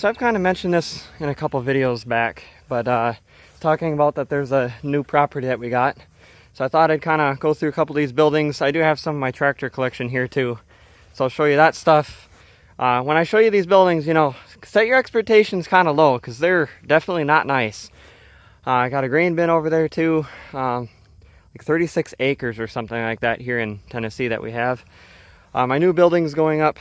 So I've kind of mentioned this in a couple videos back, but talking about that there's a new property that we got. So I thought I'd kind of go through a couple of these buildings. I do have some of my tractor collection here too. So I'll show you that stuff. When I show you these buildings, you know, set your expectations kind of low because they're definitely not nice. I got a grain bin over there too, like 36 acres or something like that here in Tennessee that we have. My new building's going up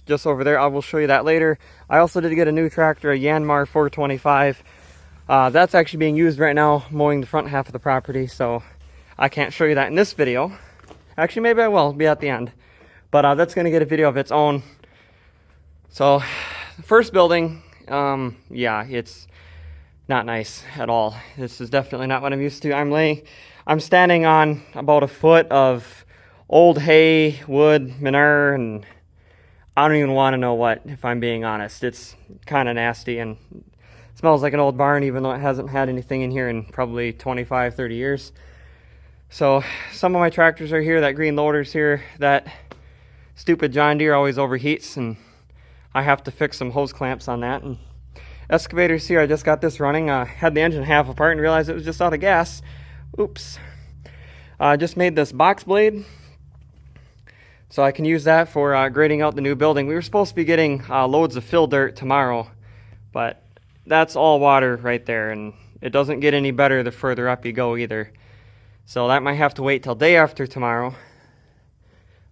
just over there. I will show you that later. I also did get a new tractor, a Yanmar 425. That's actually being used right now, mowing the front half of the property, so I can't show you that in this video. Actually, maybe I will, be at the end. But that's going to get a video of its own. So, the first building, yeah, it's not nice at all. This is definitely not what I'm used to. I'm standing on about a foot of old hay, wood, manure, and I don't even want to know what, if I'm being honest. It's kind of nasty and smells like an old barn, even though it hasn't had anything in here in probably 25, 30 years. So some of my tractors are here, that green loader's here, that stupid John Deere always overheats, and I have to fix some hose clamps on that. And excavator's here, I just got this running. Had the engine half apart and realized it was just out of gas. Oops. Just made this box blade, so I can use that for grading out the new building. We were supposed to be getting loads of fill dirt tomorrow, but that's all water right there, and it doesn't get any better the further up you go either. So that might have to wait till day after tomorrow.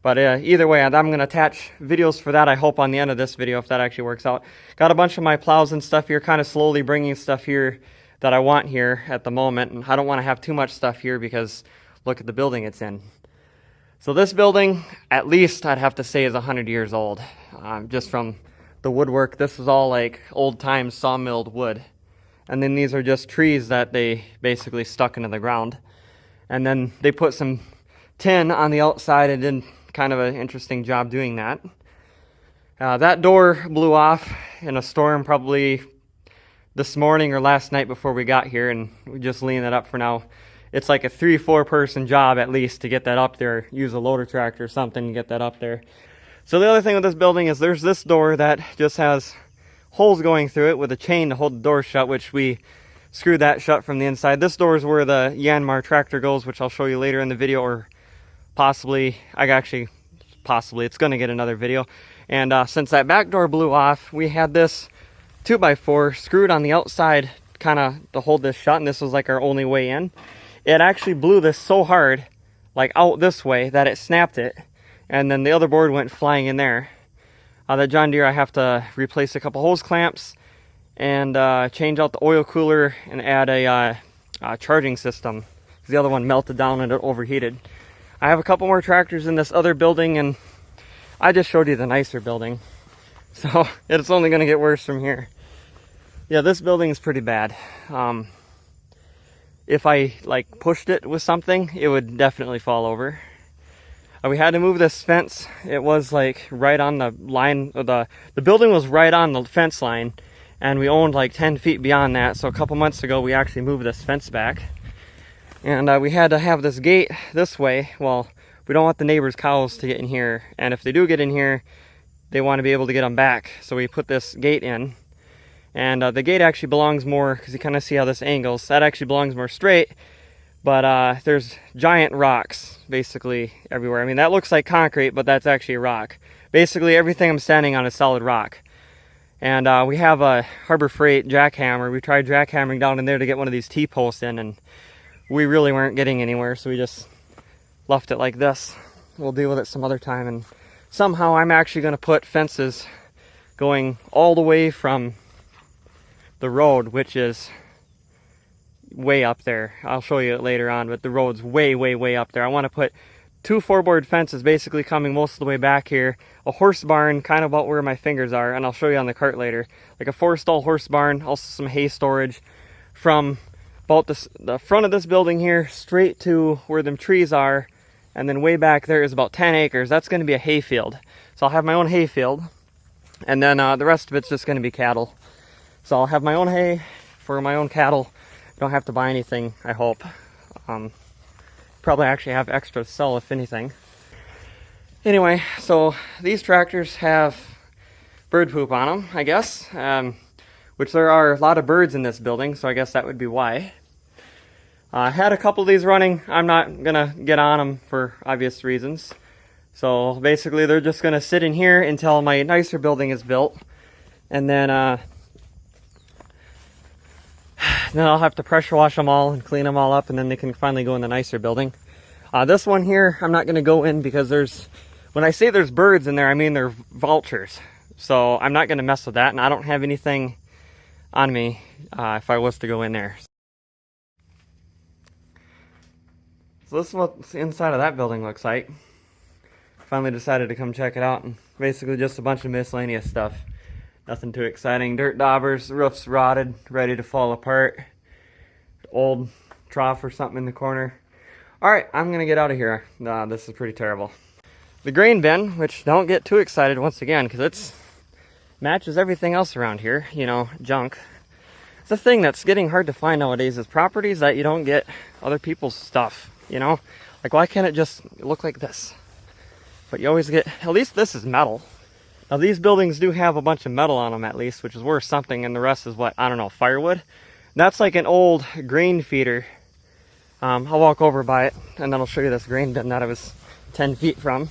But either way, I'm going to attach videos for that, I hope, on the end of this video, if that actually works out. Got a bunch of my plows and stuff here, kind of slowly bringing stuff here that I want here at the moment. And I don't want to have too much stuff here because look at the building it's in. So this building, at least I'd have to say, is 100 years old. Just from the woodwork, this is all like old-time sawmilled wood. And then these are just trees that they basically stuck into the ground. And then they put some tin on the outside and did kind of an interesting job doing that. That door blew off in a storm probably this morning or last night before we got here, and we just leaning it up for now. It's like a 3-4 person job at least to get that up there. Use a loader tractor or something to get that up there. So the other thing with this building is there's this door that just has holes going through it with a chain to hold the door shut, which we screwed that shut from the inside. This door is where the Yanmar tractor goes, which I'll show you later in the video, or possibly, it's going to get another video. And since that back door blew off, we had this 2x4 screwed on the outside kind of to hold this shut, and this was like our only way in. It actually blew this so hard, like out this way, that it snapped it, and then the other board went flying in there. The John Deere, I have to replace a couple hose clamps and change out the oil cooler and add a charging system, because the other one melted down and it overheated. I have a couple more tractors in this other building, and I just showed you the nicer building, so it's only going to get worse from here. Yeah, this building is pretty bad. If I like pushed it with something, it would definitely fall over. We had to move this fence. It was like right on the line. The building was right on the fence line, and we owned like 10 feet beyond that. So a couple months ago, we actually moved this fence back. And we had to have this gate this way. Well, we don't want the neighbors' cows to get in here. And if they do get in here, they want to be able to get them back. So we put this gate in. And the gate actually belongs more, because you kind of see how this angles, that actually belongs more straight. But there's giant rocks basically everywhere. I mean, that looks like concrete, but that's actually a rock. Basically everything I'm standing on is solid rock. And we have a Harbor Freight jackhammer. We tried jackhammering down in there to get one of these T-posts in, and we really weren't getting anywhere, so we just left it like this. We'll deal with it some other time. And somehow I'm actually going to put fences going all the way from the road, which is way up there. I'll show you it later on, but the road's way up there. I want to put 2 4-board fences basically coming most of the way back here, a horse barn kind of about where my fingers are, and I'll show you on the cart later, like a 4-stall horse barn, also some hay storage from about the front of this building here straight to where them trees are, and then way back there is about 10 acres. That's going to be a hay field. So I'll have my own hay field, and then the rest of it's just going to be cattle. So I'll have my own hay for my own cattle. Don't have to buy anything, I hope. Probably actually have extra to sell, if anything. Anyway, so these tractors have bird poop on them, I guess. which there are a lot of birds in this building, so I guess that would be why. I had a couple of these running. I'm not gonna get on them for obvious reasons. So basically they're just gonna sit in here until my nicer building is built. And then I'll have to pressure wash them all and clean them all up, and then they can finally go in the nicer building. This one here, I'm not gonna go in because when I say there's birds in there, I mean they're vultures. So I'm not gonna mess with that, and I don't have anything on me if I was to go in there. So this is what the inside of that building looks like. Finally decided to come check it out, and basically just a bunch of miscellaneous stuff. Nothing too exciting. Dirt daubers, the roof's rotted, ready to fall apart. Old trough or something in the corner. Alright, I'm gonna get out of here. This is pretty terrible. The grain bin, which don't get too excited once again, because it matches everything else around here, you know, junk. It's a thing that's getting hard to find nowadays, is properties that you don't get other people's stuff, you know? Like, why can't it just look like this? But you always get, at least this is metal. Now these buildings do have a bunch of metal on them at least, which is worth something, and the rest is what, I don't know, firewood? And that's like an old grain feeder. I'll walk over by it, and then I'll show you this grain bin that I was 10 feet from.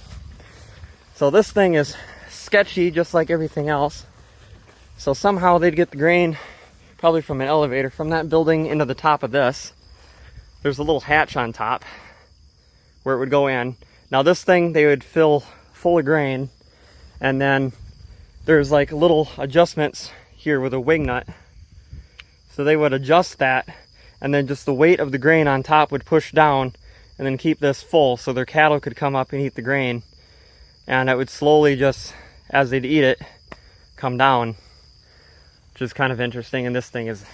So this thing is sketchy, just like everything else. So somehow they'd get the grain, probably from an elevator, from that building into the top of this. There's a little hatch on top where it would go in. Now this thing, they would fill full of grain, and then there's like little adjustments here with a wing nut. So they would adjust that, and then just the weight of the grain on top would push down and then keep this full, so their cattle could come up and eat the grain. And it would slowly just, as they'd eat it, come down, which is kind of interesting. And this thing is,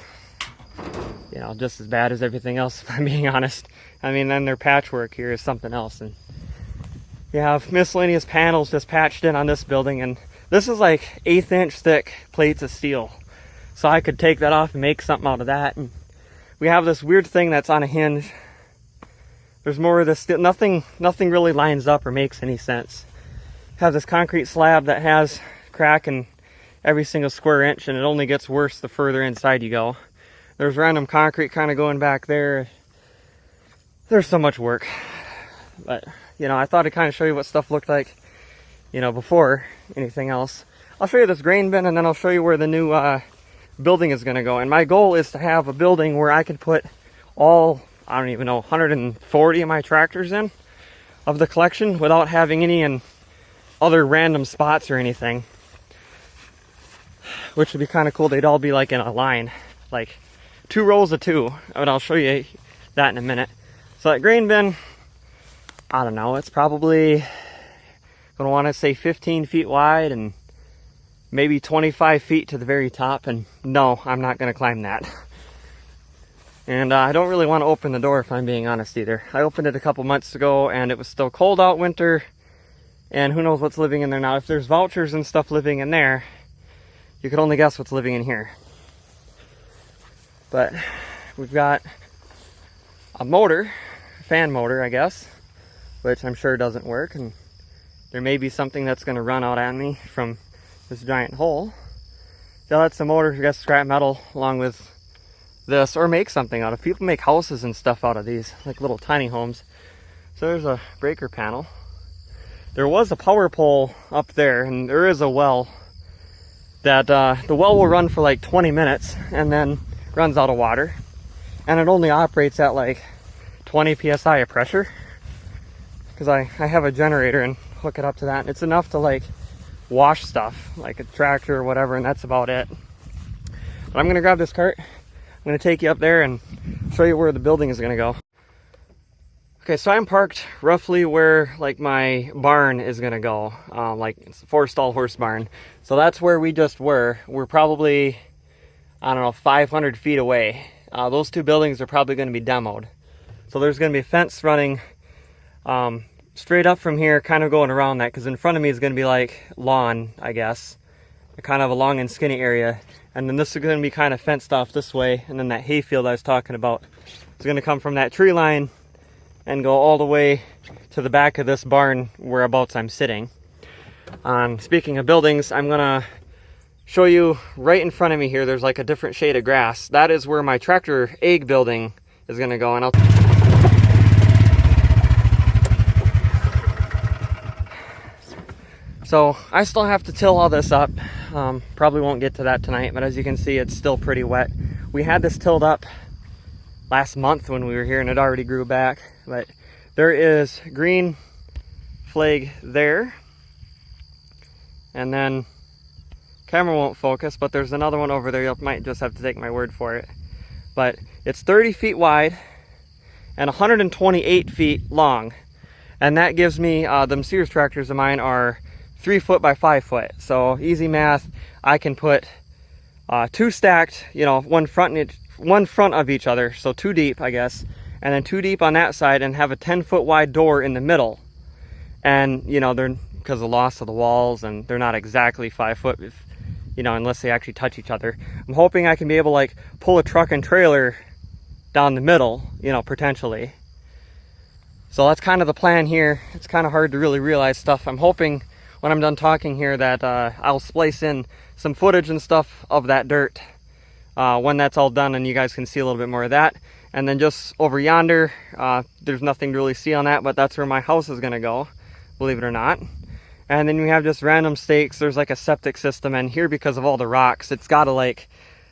you know, just as bad as everything else, if I'm being honest. I mean, then their patchwork here is something else. And you have miscellaneous panels just patched in on this building, and this is like 1/8 inch thick plates of steel. So I could take that off and make something out of that. And we have this weird thing that's on a hinge. There's more of this, nothing really lines up or makes any sense. Have this concrete slab that has crack in every single square inch, and it only gets worse the further inside you go. There's random concrete kind of going back there. There's so much work. But, you know, I thought I'd kind of show you what stuff looked like, you know, before anything else. I'll show you this grain bin, and then I'll show you where the new building is going to go. And my goal is to have a building where I could put all, I don't even know, 140 of my tractors in of the collection without having any in other random spots or anything. Which would be kind of cool. They'd all be like in a line, like 2 rows of 2. And I'll show you that in a minute. So that grain bin, I don't know, it's probably gonna want to say 15 feet wide and maybe 25 feet to the very top. And no, I'm not gonna climb that. And I don't really want to open the door, if I'm being honest, either. I opened it a couple months ago and it was still cold out winter, and who knows what's living in there now. If there's vultures and stuff living in there, you could only guess what's living in here. But we've got a motor, a fan motor, I guess, which I'm sure doesn't work, and there may be something that's going to run out at me from this giant hole. So that's the motor. I guess scrap metal along with this, or make something out of. People make houses and stuff out of these, like little tiny homes. So there's a breaker panel. There was a power pole up there, and there is a well that the well will run for like 20 minutes and then runs out of water, and it only operates at like 20 psi of pressure, because I have a generator and hook it up to that, and it's enough to like wash stuff like a tractor or whatever, and that's about it. But I'm gonna grab this cart, I'm gonna take you up there and show you where the building is gonna go. Okay, so I'm parked roughly where like my barn is gonna go, like it's a 4-stall horse barn. So that's where we just were. We're probably, I don't know, 500 feet away. Those 2 buildings are probably gonna be demoed. So there's gonna be a fence running straight up from here, kind of going around that, because in front of me is gonna be like lawn, I guess. Kind of a long and skinny area. And then this is gonna be kind of fenced off this way, and then that hayfield I was talking about is gonna come from that tree line and go all the way to the back of this barn whereabouts I'm sitting. Speaking of buildings, I'm gonna show you right in front of me here, there's like a different shade of grass. That is where my tractor egg building is gonna go, and so I still have to till all this up. Probably won't get to that tonight, but as you can see, it's still pretty wet. We had this tilled up last month when we were here, and it already grew back. But there is green flag there, and then camera won't focus, but there's another one over there. You might just have to take my word for it. But it's 30 feet wide and 128 feet long, and that gives me them Sears tractors of mine are 3 foot by 5 foot. So easy math, I can put two stacked, you know, one front of each other, so 2 deep, I guess, and then 2 deep on that side, and have a 10-foot wide door in the middle. And you know, they're, because of the loss of the walls, and they're not exactly 5 foot, if, you know, unless they actually touch each other. I'm hoping I can be able to like pull a truck and trailer down the middle, you know, potentially. So that's kind of the plan here. It's kind of hard to really realize stuff. I'm hoping when I'm done talking here that I'll splice in some footage and stuff of that dirt when that's all done, and you guys can see a little bit more of that. And then just over yonder, there's nothing to really see on that, but that's where my house is gonna go, believe it or not. And then we have just random stakes. There's like a septic system, and here, because of all the rocks, it's got to like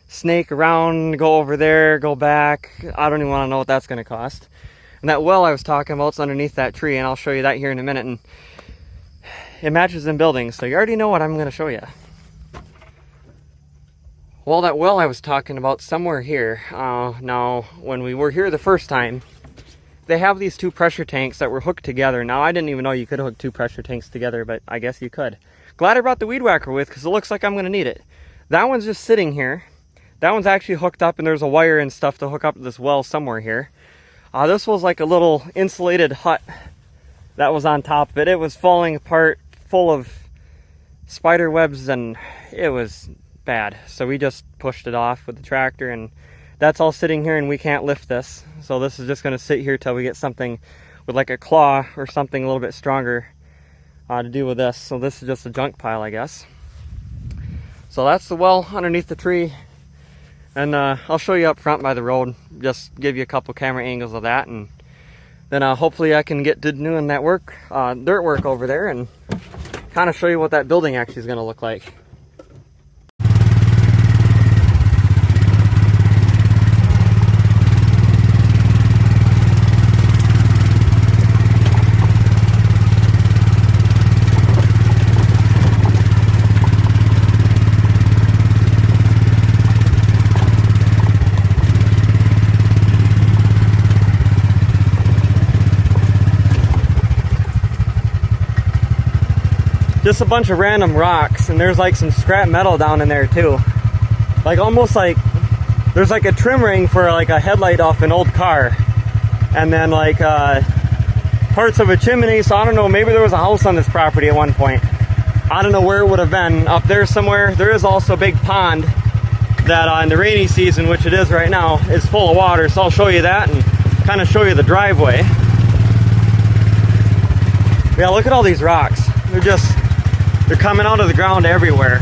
snake around, go over there, go back. I don't even want to know what that's going to cost. And that well I was talking about is underneath that tree, and I'll show you that here in a minute. And it matches in buildings, so you already know what I'm going to show you. Well, that well I was talking about somewhere here. Now, when we were here the first time, they have these 2 pressure tanks that were hooked together. Now, I didn't even know you could hook 2 pressure tanks together, but I guess you could. Glad I brought the weed whacker with, because it looks like I'm going to need it. That one's just sitting here. That one's actually hooked up, and there's a wire and stuff to hook up to this well somewhere here. This was like a little insulated hut that was on top of it. It was falling apart, full of spider webs, and it was bad. So we just pushed it off with the tractor, and that's all sitting here, and we can't lift this. So this is just going to sit here till we get something with like a claw or something a little bit stronger to do with this. So this is just a junk pile, I guess. So that's the well underneath the tree. And I'll show you up front by the road, just give you a couple camera angles of that. And then hopefully I can get to doing that work, dirt work over there, and kind of show you what that building actually is going to look like. Just a bunch of random rocks, and there's like some scrap metal down in there too. Like almost like there's like a trim ring for like a headlight off an old car, and then like parts of a chimney. So I don't know, maybe there was a house on this property at one point. I don't know where it would have been. Up there somewhere. There is also a big pond that in the rainy season, which it is right now, is full of water. So I'll show you that and kind of show you the driveway. Yeah, look at all these rocks. They're coming out of the ground everywhere.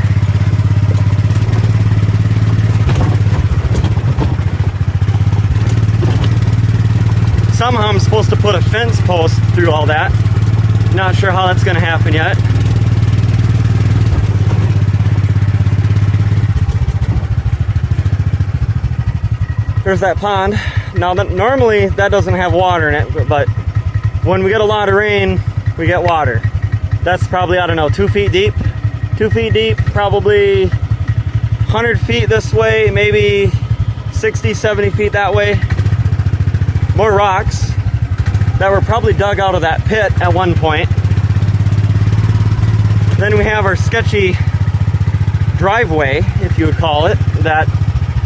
Somehow I'm supposed to put a fence post through all that. Not sure how that's going to happen yet. There's that pond. Now, normally that doesn't have water in it, but when we get a lot of rain, we get water. That's probably, I don't know, 2 feet deep. 2 feet deep, probably 100 feet this way, maybe 60, 70 feet that way. More rocks that were probably dug out of that pit at one point. Then we have our sketchy driveway, if you would call it, that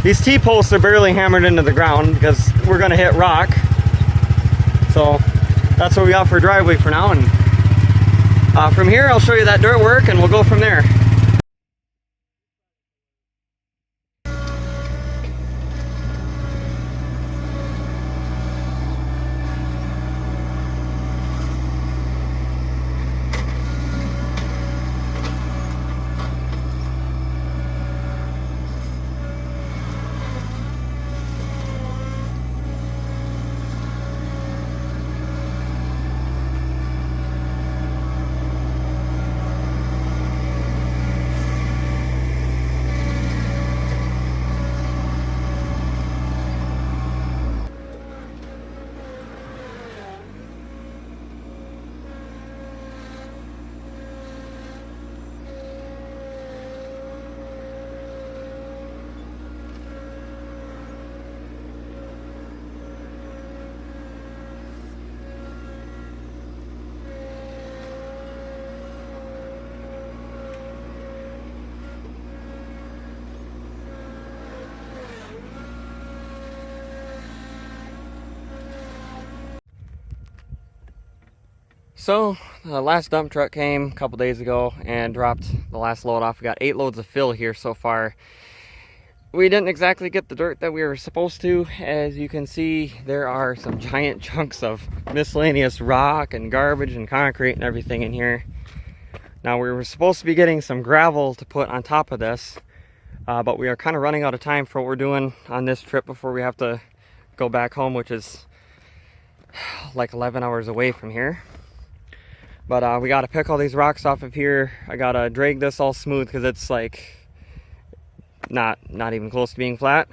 these T-posts are barely hammered into the ground because we're gonna hit rock. So that's what we got for a driveway for now. And from here, I'll show you that dirt work, and we'll go from there. So the last dump truck came a couple days ago and dropped the last load off. We got 8 loads of fill here so far. We didn't exactly get the dirt that we were supposed to. As you can see, there are some giant chunks of miscellaneous rock and garbage and concrete and everything in here. Now we were supposed to be getting some gravel to put on top of this, but we are kind of running out of time for what we're doing on this trip before we have to go back home, which is like 11 hours away from here. But we got to pick all these rocks off of here. I got to drag this all smooth because it's like not even close to being flat.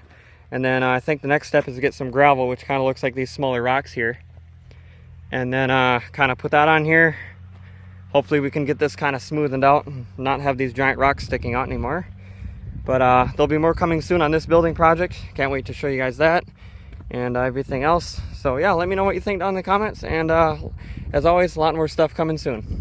And then I think the next step is to get some gravel, which kind of looks like these smaller rocks here, and then kind of put that on here. Hopefully we can get this kind of smoothened out and not have these giant rocks sticking out anymore. But there'll be more coming soon on this building project. Can't wait to show you guys that and everything else. So yeah, let me know what you think down in the comments, and as always, a lot more stuff coming soon.